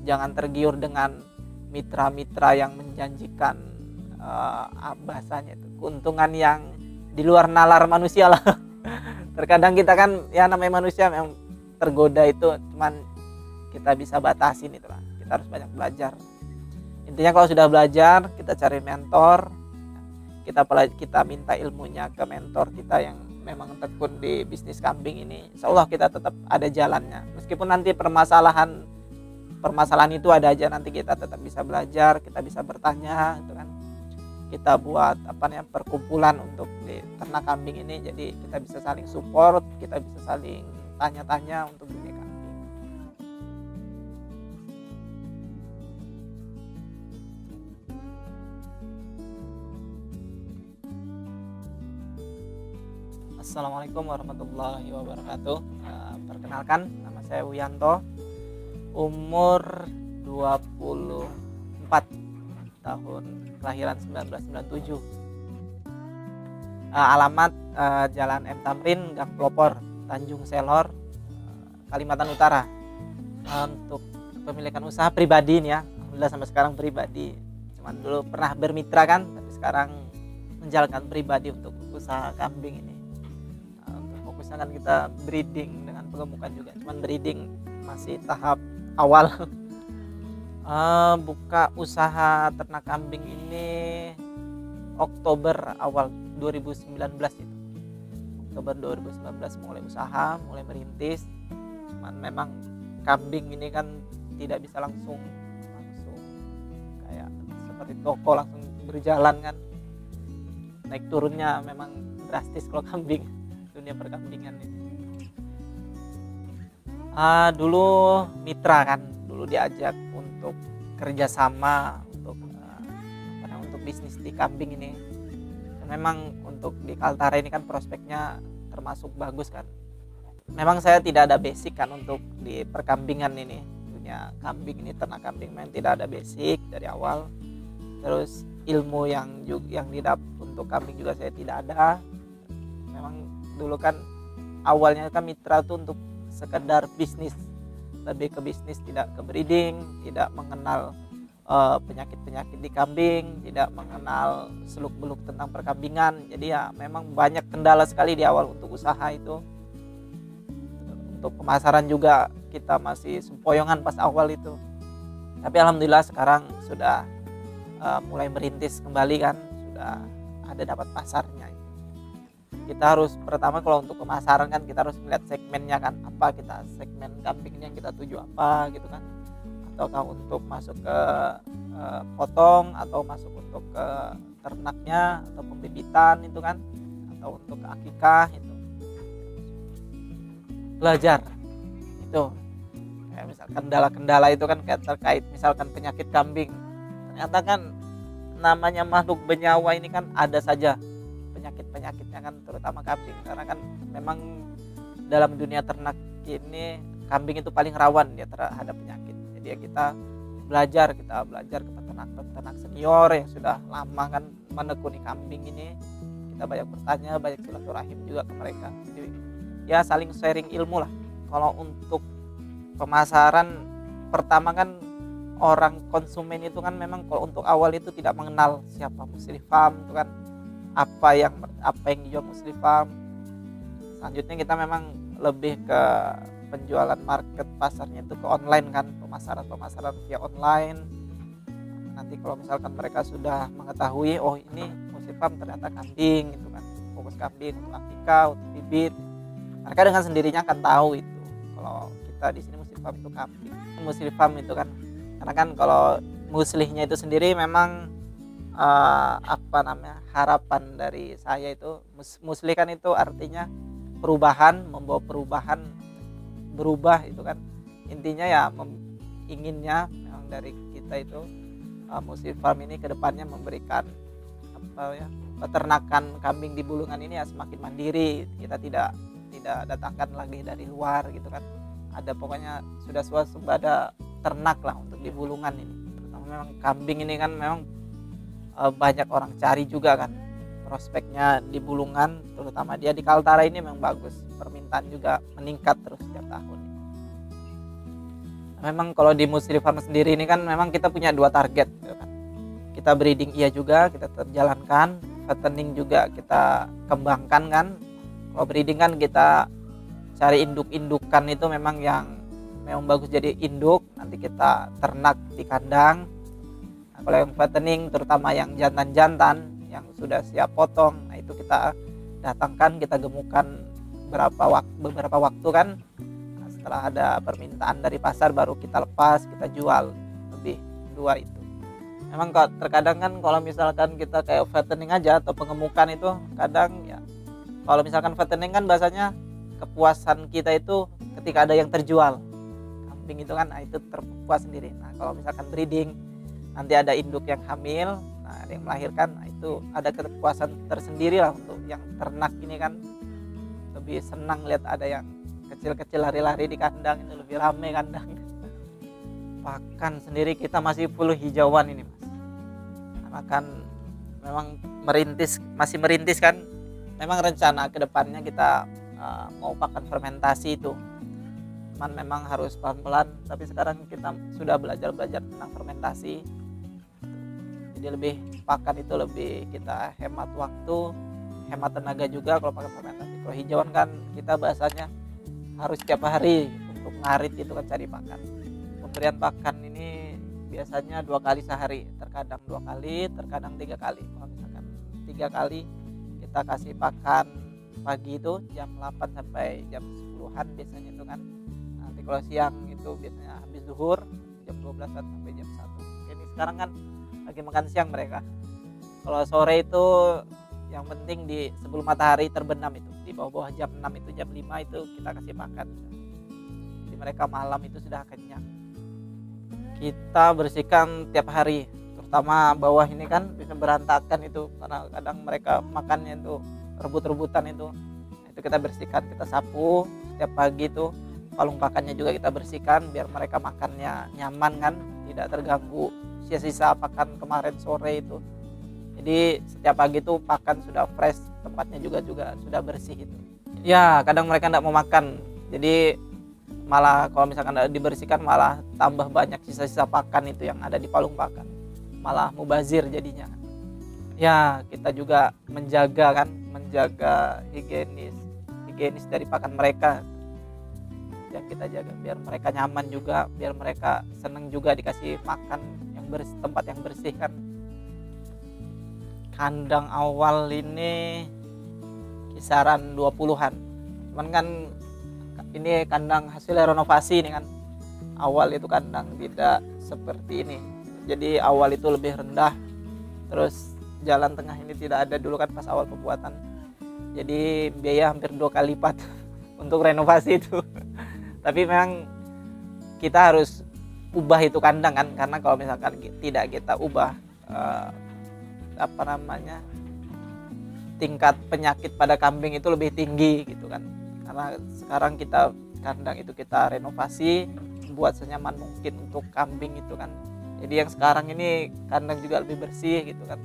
Jangan tergiur dengan mitra-mitra yang menjanjikan bahasanya itu keuntungan yang di luar nalar manusia lah. Terkadang kita kan ya namanya manusia memang tergoda itu, cuman kita bisa batasin itu lah. Kita harus banyak belajar. Intinya kalau sudah belajar, kita cari mentor, kita minta ilmunya ke mentor kita yang memang tekun di bisnis kambing ini. Insya Allah kita tetap ada jalannya. Meskipun nanti permasalahan itu ada aja, nanti kita tetap bisa belajar, kita bisa bertanya, itu kan. Kita buat perkumpulan untuk di ternak kambing ini, jadi kita bisa saling support, kita bisa saling tanya-tanya untuk dunia kambing. Assalamualaikum warahmatullahi wabarakatuh. Perkenalkan, nama saya Wiyanto, umur 24 tahun, kelahiran 1997. Alamat Jalan M Tamrin, Gang Pelopor, Tanjung Selor, Kalimantan Utara. Untuk kepemilikan usaha pribadi nih ya, alhamdulillah sampai sekarang pribadi. Cuman dulu pernah bermitra kan, tapi sekarang menjalankan pribadi untuk usaha kambing ini. Fokusnya kan kita breeding dengan pengemukan juga, cuman breeding masih tahap awal. Buka usaha ternak kambing ini Oktober awal 2019 itu. Oktober 2019 mulai usaha, mulai merintis. Cuman memang kambing ini kan tidak bisa langsung kayak seperti toko langsung berjalan kan. Naik turunnya memang drastis kalau kambing, dunia perkambingan ini. Dulu mitra kan, dulu diajak untuk kerjasama untuk bisnis di kambing ini. Dan memang untuk di Kaltara ini kan prospeknya termasuk bagus kan. Memang saya tidak ada basic kan untuk di perkambingan ini, dunia kambing ini, ternak kambing memang tidak ada basic dari awal. Terus ilmu yang didapat untuk kambing juga saya tidak ada. Memang dulu kan awalnya kan mitra tuh untuk sekedar bisnis, lebih ke bisnis, tidak ke breeding, tidak mengenal penyakit-penyakit di kambing, tidak mengenal seluk-beluk tentang perkambingan. Jadi ya memang banyak kendala sekali di awal untuk usaha itu. Untuk pemasaran juga kita masih sempoyongan pas awal itu. Tapi alhamdulillah sekarang sudah mulai merintis kembali kan, sudah ada dapat pasarnya. Kita harus pertama kalau untuk pemasaran kan kita harus melihat segmennya kan, apa kita segmen kambingnya yang kita tuju apa gitu kan, ataukah untuk masuk ke potong, atau masuk untuk ke ternaknya atau pembibitan itu kan, atau untuk akikah itu. Belajar itu kayak misalkan kendala-kendala itu kan kayak terkait misalkan penyakit kambing, ternyata kan namanya makhluk bernyawa ini kan ada saja penyakit-penyakitnya kan, terutama kambing, karena kan memang dalam dunia ternak ini kambing itu paling rawan dia terhadap penyakit. Jadi ya kita belajar ke peternak senior yang sudah lama kan menekuni kambing ini, kita banyak bertanya, banyak silaturahim juga ke mereka. Jadi ya saling sharing ilmu lah. Kalau untuk pemasaran pertama kan orang konsumen itu kan memang kalau untuk awal itu tidak mengenal siapa Musli Farm itu kan, apa yang dijual Musli Farm. Selanjutnya kita memang lebih ke penjualan market, pasarnya itu ke online kan, pemasaran via online. Nanti kalau misalkan mereka sudah mengetahui oh ini Musli Farm ternyata kambing gitu kan, fokus kambing untuk akikah, untuk bibit, mereka dengan sendirinya akan tahu itu kalau kita di sini Musli Farm itu kambing. Musli Farm itu kan karena kan kalau muslihnya itu sendiri memang harapan dari saya itu muslih kan itu artinya perubahan, membawa perubahan, berubah itu kan intinya ya. Inginnya memang dari kita itu Musli Farm ini kedepannya memberikan peternakan kambing di Bulungan ini ya semakin mandiri. Kita tidak datangkan lagi dari luar gitu kan, ada pokoknya sudah swasembada ternak lah untuk di Bulungan ini. Terutama memang kambing ini kan memang banyak orang cari juga kan, prospeknya di Bulungan, terutama dia di Kaltara ini memang bagus, permintaan juga meningkat terus setiap tahun. Memang kalau di Musri Farm sendiri ini kan memang kita punya dua target gitu kan. Kita breeding iya juga kita terjalankan, fattening juga kita kembangkan kan. Kalau breeding kan kita cari induk-indukan itu memang yang memang bagus jadi induk, nanti kita ternak di kandang. Nah, kalau yang fattening terutama yang jantan-jantan yang sudah siap potong, nah itu kita datangkan, kita gemukan beberapa waktu kan. Nah, setelah ada permintaan dari pasar baru kita lepas, kita jual. Lebih dua itu. Memang terkadang kan kalau misalkan kita kayak fattening aja atau pengemukan itu kadang ya, kalau misalkan fattening kan bahasanya kepuasan kita itu ketika ada yang terjual kambing itu kan, nah itu terpuas sendiri. Nah kalau misalkan breeding nanti ada induk yang hamil, nah ada yang melahirkan, nah itu ada kepuasan tersendiri lah. Untuk yang ternak ini kan lebih senang lihat ada yang kecil-kecil lari-lari di kandang, itu lebih rame kandang. Pakan sendiri kita masih full hijauan ini mas, karena kan memang masih merintis kan. Memang rencana kedepannya kita mau pakan fermentasi itu, cuman memang harus pelan-pelan. Tapi sekarang kita sudah belajar tentang fermentasi, jadi lebih pakan itu lebih kita hemat waktu, hemat tenaga juga kalau pakai fermentasi. Kalau hijauan kan kita bahasanya harus tiap hari untuk ngarit itu kan, cari pakan. Pemberian pakan ini biasanya 2 kali sehari, terkadang 2 kali, terkadang 3 kali. Kalau misalkan 3 kali kita kasih pakan pagi itu jam 8 sampai jam 10-an biasanya itu kan. Nanti kalau siang itu biasanya habis zuhur jam 12-an sampai jam 1. Jadi sekarang kan lagi makan siang mereka. Kalau sore itu yang penting di sebelum matahari terbenam itu, di bawah jam 6 itu, jam 5 itu kita kasih makan. Jadi mereka malam itu sudah kenyang. Kita bersihkan tiap hari, terutama bawah ini kan bisa berantakan itu karena kadang mereka makannya itu rebut-rebutan itu. Itu kita bersihkan, kita sapu setiap pagi itu. Palung pakannya juga kita bersihkan biar mereka makannya nyaman kan, tidak terganggu sisa-sisa pakan kemarin sore itu. Jadi setiap pagi itu pakan sudah fresh, tempatnya juga sudah bersih itu. Ya kadang mereka tidak mau makan, jadi malah kalau misalkan dibersihkan malah tambah banyak sisa-sisa pakan itu yang ada di palung pakan, malah mubazir jadinya. Ya kita juga menjaga higienis dari pakan mereka yang kita jaga biar mereka nyaman juga, biar mereka seneng juga dikasih makan yang bersih, tempat yang bersih kan. Kandang awal ini kisaran 20-an, cuman kan ini kandang hasil renovasi ini kan. Awal itu kandang tidak seperti ini, jadi awal itu lebih rendah, terus jalan tengah ini tidak ada dulu kan pas awal pembuatan, jadi biaya hampir 2 kali lipat untuk renovasi itu. Tapi memang kita harus ubah itu kandang kan, karena kalau misalkan tidak kita ubah tingkat penyakit pada kambing itu lebih tinggi gitu kan. Karena sekarang kita kandang itu kita renovasi, buat senyaman mungkin untuk kambing itu kan. Jadi yang sekarang ini kandang juga lebih bersih gitu kan,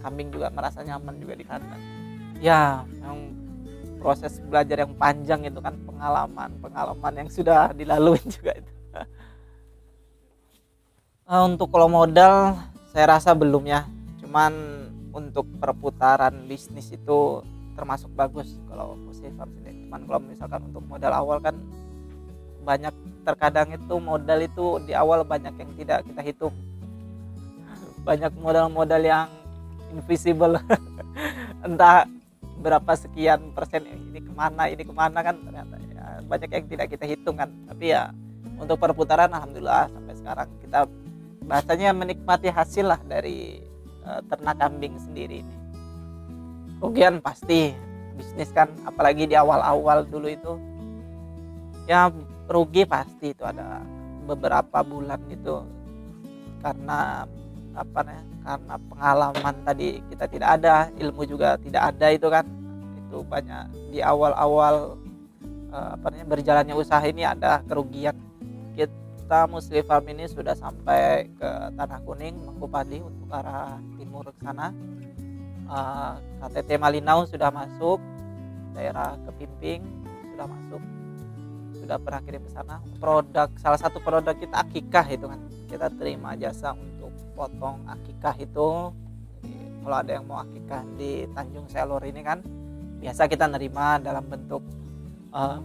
kambing juga merasa nyaman juga di kandang. Ya memang proses belajar yang panjang itu kan, pengalaman yang sudah dilalui juga itu. Untuk kalau modal saya rasa belum ya, cuman untuk perputaran bisnis itu termasuk bagus kalau Musri Farm sendiri. Cuman kalau misalkan untuk modal awal kan banyak, terkadang itu modal itu di awal banyak yang tidak kita hitung. Banyak modal-modal yang invisible. Entah berapa sekian persen ini kemana kan, ternyata ya, banyak yang tidak kita hitung kan. Tapi ya untuk perputaran alhamdulillah sampai sekarang kita bahasanya menikmati hasil lah dari ternak kambing sendiri ini. Kerugian pasti, bisnis kan apalagi di awal-awal dulu itu ya rugi pasti, itu ada beberapa bulan itu karena karena pengalaman tadi kita tidak ada, ilmu juga tidak ada itu kan. Itu banyak di awal-awal berjalannya usaha ini ada kerugian. Kita Musri Farm ini sudah sampai ke Tanah Kuning, Mangkupadi untuk arah timur ke sana. KTT Malinau sudah masuk, daerah Kepimping sudah masuk, nggak pernah kirim ke sana. Salah satu produk kita akikah itu kan, kita terima jasa untuk potong akikah itu. Jadi kalau ada yang mau akikah di Tanjung Selor ini kan, biasa kita nerima dalam bentuk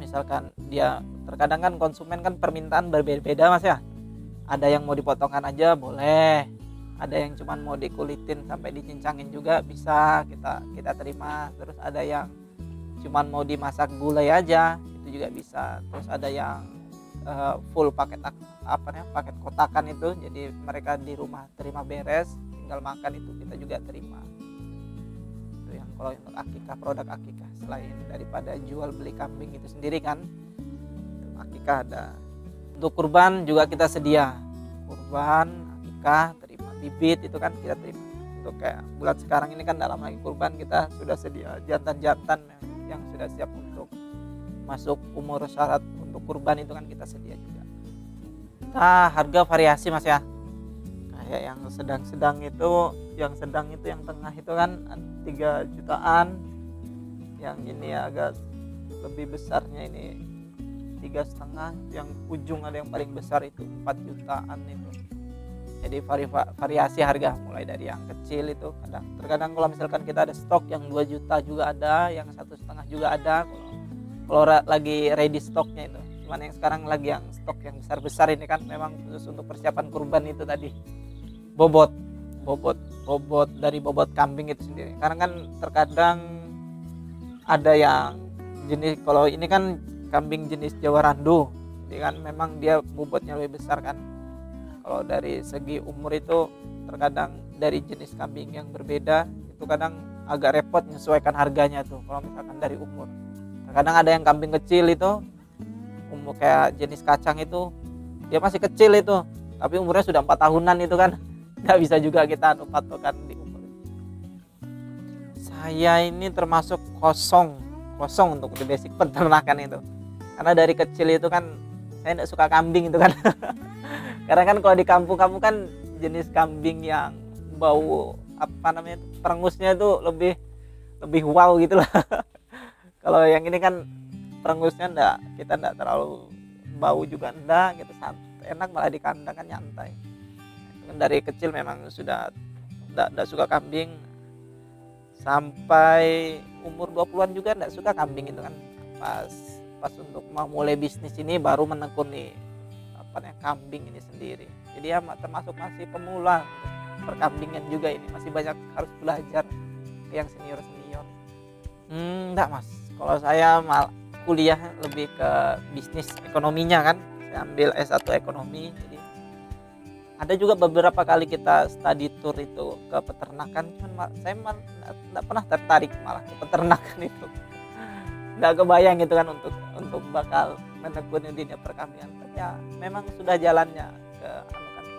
misalkan dia, terkadang kan konsumen kan permintaan berbeda-beda Mas ya. Ada yang mau dipotongkan aja boleh, ada yang cuman mau dikulitin sampai dicincangin juga bisa kita terima. Terus ada yang cuman mau dimasak gulai aja, itu juga bisa. Terus ada yang full paket paket kotakan itu, jadi mereka di rumah terima beres, tinggal makan, itu kita juga terima. Itu yang kalau untuk akikah, produk akikah, selain daripada jual beli kambing itu sendiri kan, akikah ada. Untuk kurban juga kita sedia, kurban, akikah, terima bibit itu kan kita terima. Untuk kayak bulan sekarang ini kan dalam lagi kurban, kita sudah sedia jantan-jantan yang sudah siap untuk masuk umur syarat untuk kurban itu kan kita sedia juga. Nah, harga variasi Mas ya. Kayak yang sedang itu, yang tengah itu kan 3 jutaan. Yang ini agak lebih besarnya ini 3,5, yang ujung ada yang paling besar itu 4 jutaan itu. Jadi variasi harga, mulai dari yang kecil itu terkadang kalau misalkan kita ada stok yang 2 juta juga ada, yang 1,5 juga ada kalau lagi ready stoknya itu. Cuman yang sekarang lagi yang stok yang besar ini kan memang khusus untuk persiapan kurban itu tadi, bobot dari bobot kambing itu sendiri. Karena kan terkadang ada yang jenis, kalau ini kan kambing jenis Jawa Randu, jadi kan memang dia bobotnya lebih besar kan. Kalau dari segi umur itu terkadang dari jenis kambing yang berbeda itu kadang agak repot menyesuaikan harganya tuh. Kalau misalkan dari umur, terkadang ada yang kambing kecil itu umur kayak jenis kacang itu, dia masih kecil itu tapi umurnya sudah 4 tahunan itu kan, nggak bisa juga kita patokan di umur. Saya ini termasuk kosong untuk di basic peternakan itu, karena dari kecil itu kan saya tidak suka kambing itu kan. Karena kan kalau di kampung-kampung kan jenis kambing yang bau perengusnya itu lebih wow gitu lah. Kalau yang ini kan perengusnya kita enggak terlalu bau juga, enggak gitu, santai, enak, malah di kandang kan nyantai. Dari kecil memang sudah enggak suka kambing, sampai umur 20-an juga enggak suka kambing itu kan. Pas untuk mau mulai bisnis ini baru menekuni kambing ini sendiri. Jadi ya termasuk masih pemula perkambingan juga, ini masih banyak harus belajar ke yang senior. Enggak Mas, kalau saya kuliah lebih ke bisnis ekonominya kan, saya ambil S1 ekonomi. Jadi ada juga beberapa kali kita study tour itu ke peternakan, cuman saya enggak pernah tertarik malah ke peternakan itu. Nggak kebayang gitu kan untuk bakal menekuni dunia perkambingan. Tapi ya memang sudah jalannya ke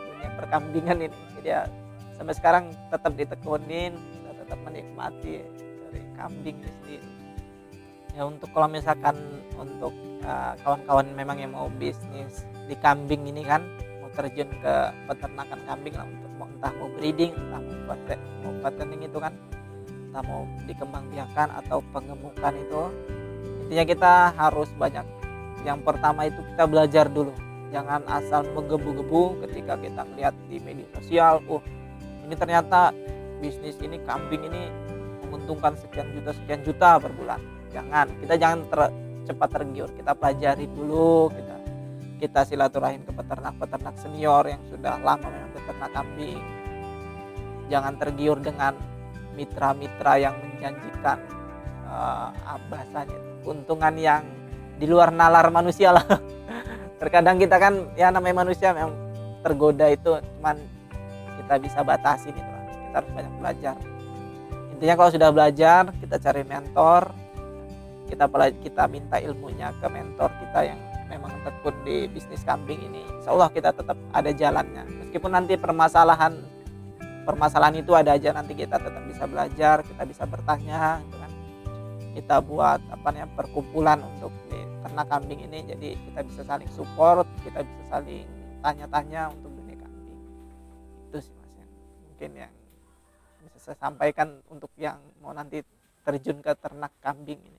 dunia perkambingan ini. Jadi ya sampai sekarang tetap ditekunin, kita tetap menikmati dari kambing itu sendiri. Ya untuk kalau misalkan untuk kawan-kawan memang yang mau bisnis di kambing ini kan, mau terjun ke peternakan kambing lah, untuk entah mau breeding, entah mau fattening itu kan, entah mau dikembangbiakan atau pengemukan itu, intinya kita harus banyak. Yang pertama itu kita belajar dulu, jangan asal menggebu-gebu ketika kita melihat di media sosial, ini ternyata bisnis ini kambing ini menguntungkan sekian juta per bulan. Kita jangan cepat tergiur, kita pelajari dulu, kita silaturahim ke peternak senior yang sudah lama memang beternak kambing. Jangan tergiur dengan mitra-mitra yang menjanjikan bahasanya keuntungan yang di luar nalar manusia lah. Terkadang kita kan ya namanya manusia memang tergoda itu, cuman kita bisa batasin itu lah. Kita harus banyak belajar. Intinya kalau sudah belajar, kita cari mentor, kita minta ilmunya ke mentor kita yang memang tekun di bisnis kambing ini. Insya Allah kita tetap ada jalannya, meskipun nanti permasalahan itu ada aja, nanti kita tetap bisa belajar, kita bisa bertanya gitu kan. Kita buat perkumpulan untuk di ternak kambing ini, jadi kita bisa saling support, kita bisa saling tanya-tanya untuk dunia kambing. Itu sih Mas yang mungkin yang bisa saya sampaikan untuk yang mau nanti terjun ke ternak kambing ini.